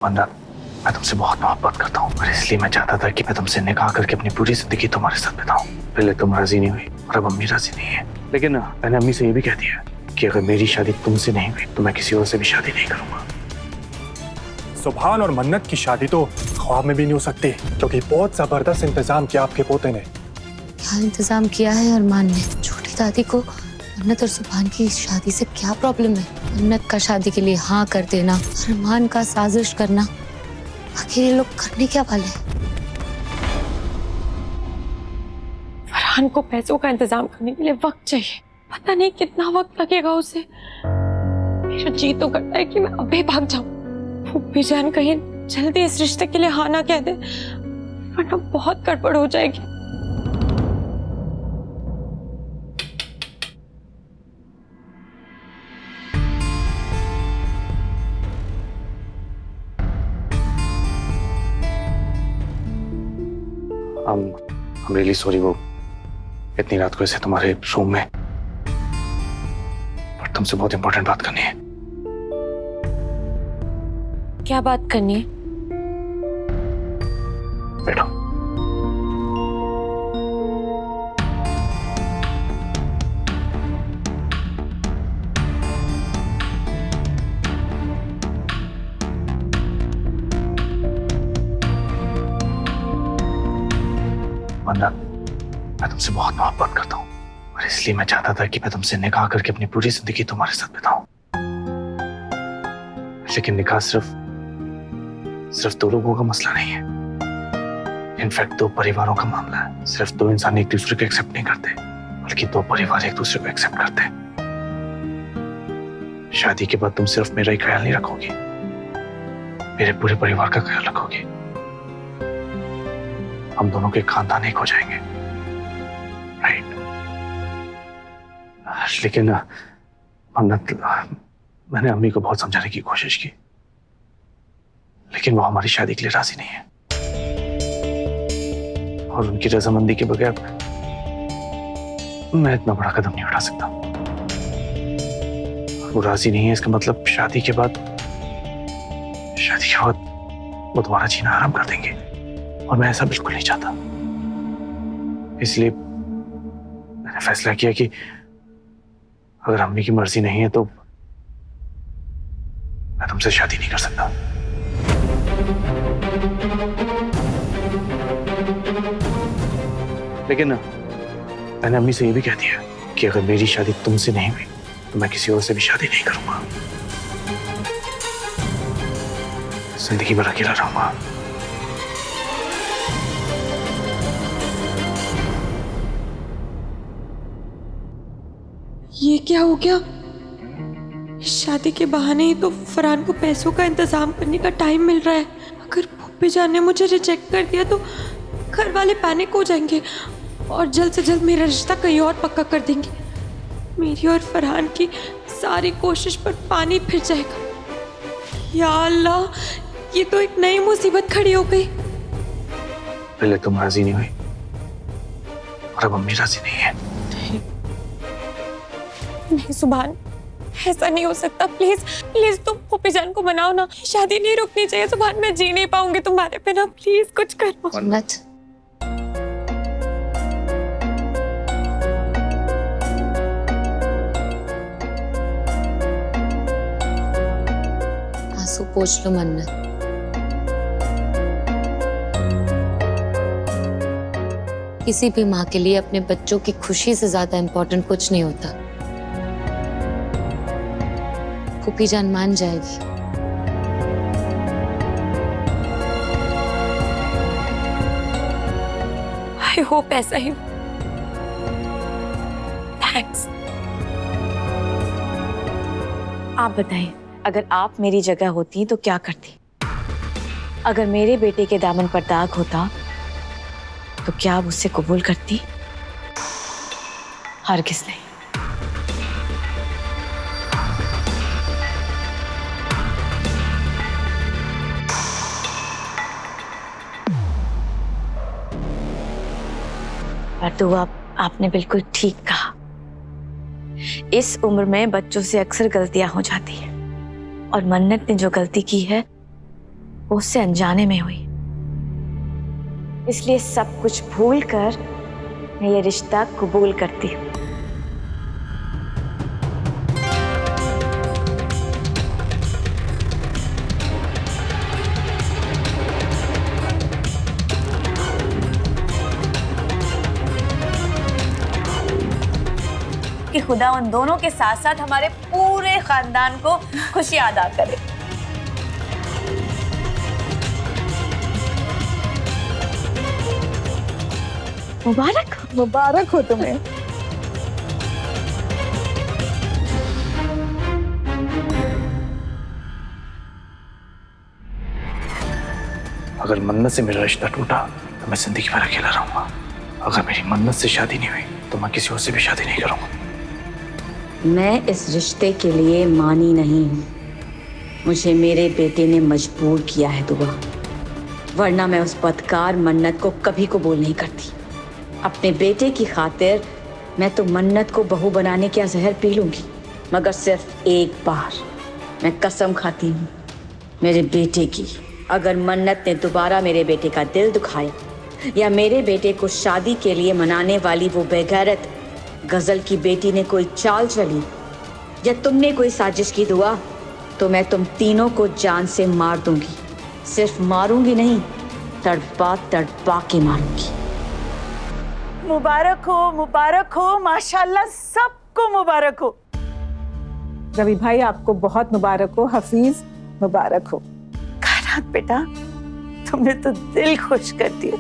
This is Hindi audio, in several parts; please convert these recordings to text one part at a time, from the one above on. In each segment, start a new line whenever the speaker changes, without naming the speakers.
वरना मैं तुमसे बहुत मोहब्बत करता हूँ और इसलिए मैं चाहता था कि मैं तुमसे निकाह करके अपनी पूरी जिंदगी तुम्हारे साथ बिताऊं। पहले तुम राजी नहीं हुई और अब अम्मी राजी नहीं है, लेकिन मैंने अम्मी से ये भी कह दिया कि अगर मेरी शादी तुमसे नहीं हुई तो मैं किसी और से भी शादी नहीं करूंगा।
सुभान और मन्नत की शादी तो ख्वाब में भी नहीं हो सकती, क्योंकि बहुत जबरदस्त इंतजाम किया आपके पोते ने।
क्या इंतजाम किया है अरमान ने? छोटी दादी को मन्नत और सुभान की शादी से क्या प्रॉब्लम है? मन्नत का शादी के लिए हाँ कर देना, अरमान का साजिश करना, आखिर ये लोग करने क्या वाले हैं?
फरहान को पैसों का इंतजाम करने के लिए वक्त चाहिए, पता नहीं कितना वक्त लगेगा उसे। मेरा जी तो करता है कि मैं अभी भाग जाऊं। फूफी जान कहीं जल्दी इस रिश्ते के लिए हाँ ना कह दे, वरना बहुत गड़बड़ हो जाएगी।
I'm really sorry वो इतनी रात को ऐसे तुम्हारे रूम में, पर तुमसे बहुत इंपॉर्टेंट बात करनी है।
क्या बात करनी है?
बैठो। वरना मैं तुमसे बहुत मोहब्बत करता हूँ और इसलिए मैं चाहता था कि मैं तुमसे निकाह करके अपनी पूरी जिंदगी तुम्हारे साथ बिताऊं। लेकिन निकाह सिर्फ दो लोगों का मसला नहीं है, इनफैक्ट दो परिवारों का मामला है। सिर्फ दो इंसान एक दूसरे को एक्सेप्ट नहीं करते, बल्कि दो परिवार एक दूसरे को एक्सेप्ट करते हैं। शादी के बाद तुम सिर्फ मेरा ही ख्याल नहीं रखोगी, मेरे पूरे परिवार का ख्याल रखोगी। हम दोनों के खानदान एक हो जाएंगे, राइट? लेकिन मन्नत, मैंने अम्मी को बहुत समझाने की कोशिश की, लेकिन वो हमारी शादी के लिए राजी नहीं है और उनकी रजामंदी के बगैर मैं इतना बड़ा कदम नहीं उठा सकता। वो राजी नहीं है, इसका मतलब शादी के बाद वो दोबारा जीना आराम कर देंगे और मैं ऐसा बिल्कुल नहीं चाहता। इसलिए मैंने फैसला किया कि अगर अम्मी की मर्जी नहीं है तो मैं तुमसे शादी नहीं कर सकता। लेकिन मैंने अम्मी से ये भी कह दिया कि अगर मेरी शादी तुमसे नहीं हुई तो मैं किसी और से भी शादी नहीं करूंगा। जिंदगी भर अकेला रहूंगा।
ये क्या हो गया? शादी के बहाने ही तो फरहान को पैसों का इंतजाम करने का टाइम मिल रहा है। अगर फूफी जान ने मुझे रिजेक्ट कर दिया तो घर वाले पैनिक हो जाएंगे और जल्द से जल्द मेरा रिश्ता कहीं और पक्का कर देंगे। मेरी और फरहान की सारी कोशिश पर पानी फिर जाएगा। या अल्लाह, ये तो एक नई मुसीबत खड़ी हो गई।
पहले तुम राजी नहीं हुई और अब अम्मी राजी नहीं है।
नहीं सुभान, ऐसा नहीं हो सकता। प्लीज प्लीज तुम फूफी जान को मनाओ ना, शादी नहीं रुकनी चाहिए। सुभान, मैं जी नहीं पाऊंगी तुम्हारे बिना, प्लीज कुछ करो।
मन्नत, आंसू पोंछ लो मन्नत। किसी भी माँ के लिए अपने बच्चों की खुशी से ज्यादा इंपॉर्टेंट कुछ नहीं होता। फूफी जान मान जाएगी।
आई होप ऐसा ही। थैंक्स।
आप बताइए, अगर आप मेरी जगह होती तो क्या करती? अगर मेरे बेटे के दामन पर दाग होता तो क्या आप उससे कबूल करती? हरगिज़ नहीं। पर तो आपने बिल्कुल ठीक कहा। इस उम्र में बच्चों से अक्सर गलतियां हो जाती हैं और मन्नत ने जो गलती की है वो उससे अनजाने में हुई। इसलिए सब कुछ भूल कर मैं ये रिश्ता कबूल करती हूँ। कि खुदा उन दोनों के साथ साथ हमारे पूरे खानदान को खुशियां अदा करे। मुबारक मुबारक हो तुम्हें।
अगर मन्नत से मेरा रिश्ता टूटा तो मैं जिंदगी भर अकेला रहूंगा। अगर मेरी मन्नत से शादी नहीं हुई तो मैं किसी और से भी शादी नहीं करूंगा।
मैं इस रिश्ते के लिए मानी नहीं हूँ। मुझे मेरे बेटे ने मजबूर किया है दुआ, वरना मैं उस बदकार मन्नत को कभी कबूल नहीं करती। अपने बेटे की खातिर मैं तो मन्नत को बहू बनाने का जहर पी लूंगी, मगर सिर्फ एक बार। मैं कसम खाती हूँ मेरे बेटे की। अगर मन्नत ने दोबारा मेरे बेटे का दिल दुखाया या मेरे बेटे को शादी के लिए मनाने वाली वो बेगैरत गजल की बेटी ने कोई चाल चली या तुमने कोई साजिश की दुआ, तो मैं तुम तीनों को जान से मार दूंगी। सिर्फ मारूंगी नहीं, तड़पा के मारूंगी।
मुबारक हो माशाल्लाह, सबको मुबारक हो।
रवि भाई आपको बहुत मुबारक हो, हफीज मुबारक हो।
कायनात बेटा, तुमने तो दिल खुश कर दिया।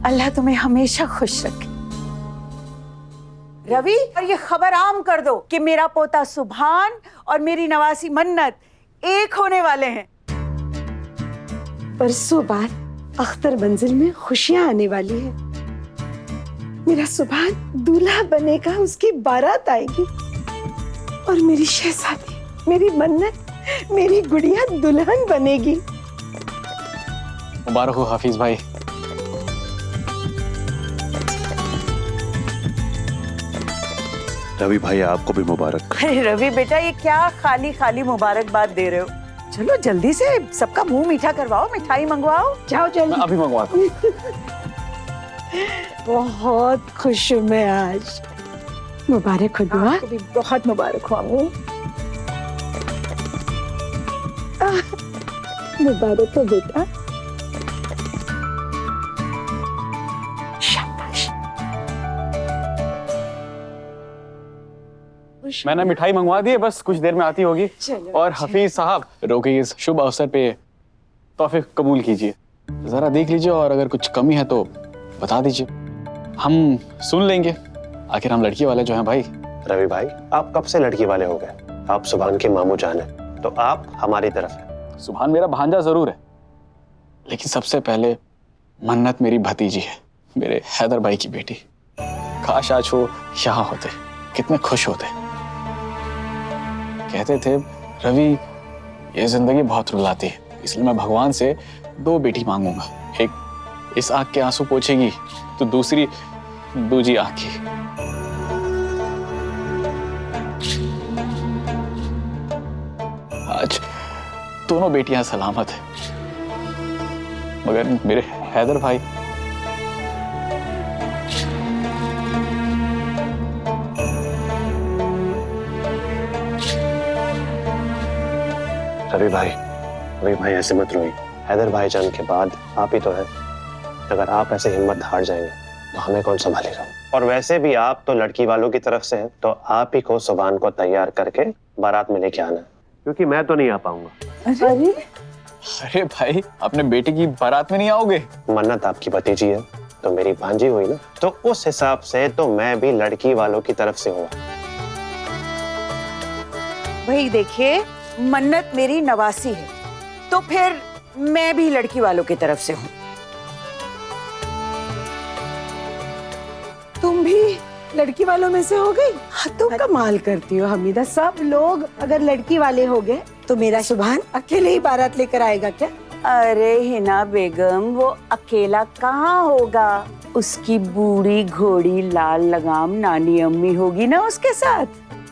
अल्लाह तुम्हें हमेशा खुश रखे। रवि, और ये खबर आम कर दो कि मेरा पोता सुभान और मेरी नवासी मन्नत एक होने वाले हैं।
परसों बाद अख्तर मंजिल में खुशियां आने वाली है। मेरा सुभान दूल्हा बनेगा, उसकी बारात आएगी और मेरी शहजादी, मेरी मन्नत, मेरी गुड़िया दुल्हन बनेगी।
मुबारक हो हाफिज भाई।
रवि भाई आपको भी मुबारक।
अरे रवि बेटा, ये क्या खाली खाली मुबारकबाद दे रहे हो? चलो जल्दी से सबका मुंह मीठा करवाओ, मिठाई मंगवाओ।
जाओ जल्दी।
अभी मंगवाता हूं।
बहुत खुश हूँ मैं आज। मुबारक हो दुआ।
आपको भी बहुत मुबारक हो अम्मी।
मुबारक हो बेटा।
मैंने मिठाई मंगवा दी है, बस कुछ देर में आती होगी। और हफीज साहब, रोके इस शुभ अवसर पे तोहफे कबूल कीजिए। जरा देख लीजिए और अगर कुछ कमी है तो बता दीजिए, हम सुन लेंगे। आखिर हम लड़की वाले जो हैं भाई।
रवि भाई, आप कब से लड़की वाले हो गए? आप सुभान के मामू जान हैं, तो आप हमारी तरफ हैं।
सुभान मेरा भांजा जरूर है, लेकिन सबसे पहले मन्नत मेरी भतीजी है, मेरे हैदर भाई की बेटी। काश आज वो यहाँ होते, कितने खुश होते। कहते थे रवि, ये जिंदगी बहुत रुलाती है, इसलिए मैं भगवान से 2 बेटी मांगूंगा। एक इस आंख के आंसू पोंछेगी तो दूसरी दूजी आंख की। आज दोनों बेटियां सलामत है, मगर मेरे हैदर भाई
रवि भाई ऐसे मत रोइए। हैदर भाईजान के बाद आप ही तो है। अगर आप ऐसे हिम्मत हार जाएंगे तो हमें कौन संभालेगा? और वैसे भी आप तो लड़की वालों की तरफ से हैं, तो आप ही को सुभान को तैयार करके बारात में लेके आना, क्योंकि मैं तो नहीं आ पाऊंगा।
अरे भाई, अपने बेटे की बारात में नहीं आओगे?
मन्नत आपकी भतीजी है तो मेरी भांजी हुई ना, तो उस हिसाब से तो मैं भी लड़की वालों की तरफ से हूँ।
भाई देखिए, मन्नत मेरी नवासी है, तो फिर मैं भी लड़की वालों की तरफ से हूँ।
तुम भी लड़की वालों में से हो गई? हाँ, तुम कमाल करती हो हमीदा। सब लोग अगर लड़की वाले हो गए तो मेरा सुभान अकेले ही बारात लेकर आएगा क्या?
अरे हिना बेगम, वो अकेला कहाँ होगा? उसकी बूढ़ी घोड़ी लाल लगाम नानी अम्मी होगी ना उसके साथ।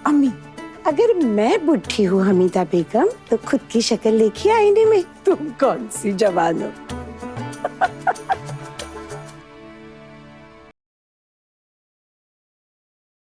अम्मी, अगर मैं बुढ़ी हूँ हमीदा बेगम तो खुद की शक्ल देखिए आईने में, तुम कौन सी जवान हो।